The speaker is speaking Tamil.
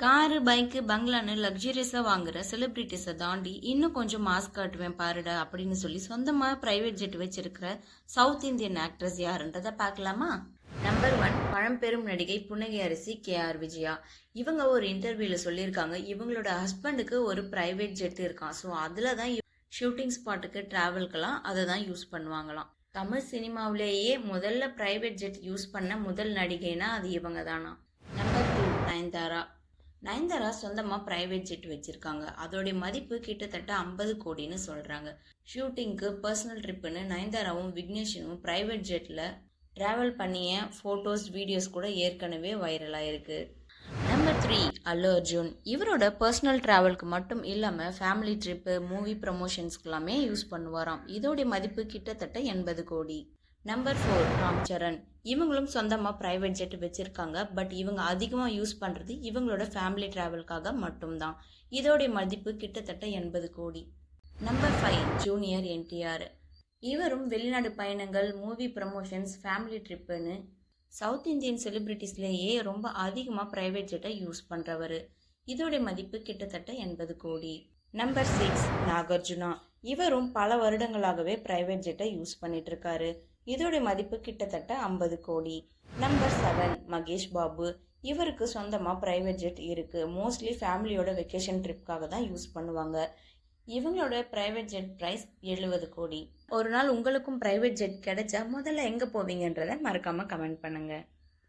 காரு, பைக்கு, பங்களான்னு லக்ஸூரியஸா வாங்குற செலிபிரிட்டிஸை தாண்டி இன்னும் கொஞ்சம் மாஸ் காட்டுவேன் பாருடா அப்படின்னு சொல்லி சொந்தமா பிரைவேட் ஜெட் வச்சிருக்கிற சவுத் இந்தியன் ஆக்ட்ரஸ் யாருன்றத பார்க்கலாமா? நம்பர் 1 பழம்பெரும் நடிகை புன்னகை அரசி KR விஜயா. இவங்க ஒரு இன்டர்வியூல சொல்லியிருக்காங்க, இவங்களோட ஹஸ்பண்டுக்கு ஒரு பிரைவேட் ஜெட் இருக்கான். ஸோ அதில் தான் ஷூட்டிங் ஸ்பாட்டுக்கு டிராவல்கெல்லாம் அதை தான் யூஸ் பண்ணுவாங்களாம். தமிழ் சினிமாவிலேயே முதல்ல பிரைவேட் ஜெட் யூஸ் பண்ண முதல் நடிகைனா அது இவங்க தானா. நம்பர் 2 நயன்தாரா. நயன்தாரா சொந்தமாக ப்ரைவேட் ஜெட் வச்சுருக்காங்க. அதோடைய மதிப்பு கிட்டத்தட்ட 50 கோடின்னு சொல்கிறாங்க. ஷூட்டிங்க்கு பர்சனல் ட்ரிப்புன்னு நயன்தாராவும் விக்னேஷனும் ப்ரைவேட் ஜெட்டில் ட்ராவல் பண்ணிய ஃபோட்டோஸ் வீடியோஸ் கூட ஏற்கனவே வைரலாக இருக்குது. நம்பர் 3 அல்லு அர்ஜுன். இவரோட பர்சனல் ட்ராவலுக்கு மட்டும் இல்லாமல் ஃபேமிலி ட்ரிப்பு, மூவி ப்ரமோஷன்ஸ்க்கு எல்லாமே யூஸ் பண்ணுவாராம். இதோடைய மதிப்பு கிட்டத்தட்ட 80 கோடி. நம்பர் 4 ராம் சரண். இவங்களும் சொந்தமாக ப்ரைவேட் ஜெட் வச்சுருக்காங்க. பட் இவங்க அதிகமாக யூஸ் பண்ணுறது இவங்களோட ஃபேமிலி ட்ராவலுக்காக மட்டும்தான். இதோடைய மதிப்பு கிட்டத்தட்ட 80 கோடி. Number 5 junior NTR. இவரும் வெளிநாடு பயணங்கள், மூவி ப்ரமோஷன்ஸ், ஃபேமிலி ட்ரிப்புன்னு சவுத் இந்தியன் செலிபிரிட்டிஸ்லேயே ரொம்ப அதிகமாக ப்ரைவேட் ஜெட்டை யூஸ் பண்ணுறவர். இதோடைய மதிப்பு கிட்டத்தட்ட 80 கோடி. நம்பர் 6 நாகார்ஜுனா. இவரும் பல வருடங்களாகவே ப்ரைவேட் ஜெட்டை யூஸ் பண்ணிட்டு இருக்காரு. இதோட மதிப்பு கிட்டத்தட்ட 50 கோடி. நம்பர் 7 மகேஷ் பாபு. இவருக்கு சொந்தமாக ப்ரைவேட் ஜெட் இருக்குது. மோஸ்ட்லி ஃபேமிலியோட வெக்கேஷன் ட்ரிப்காக தான் யூஸ் பண்ணுவாங்க. இவங்களோட ப்ரைவேட் ஜெட் ப்ரைஸ் 70 கோடி. ஒரு நாள் உங்களுக்கும் ப்ரைவேட் ஜெட் கிடைச்சா முதல்ல எங்கே போவீங்கன்றதை மறக்காமல் கமெண்ட் பண்ணுங்கள்.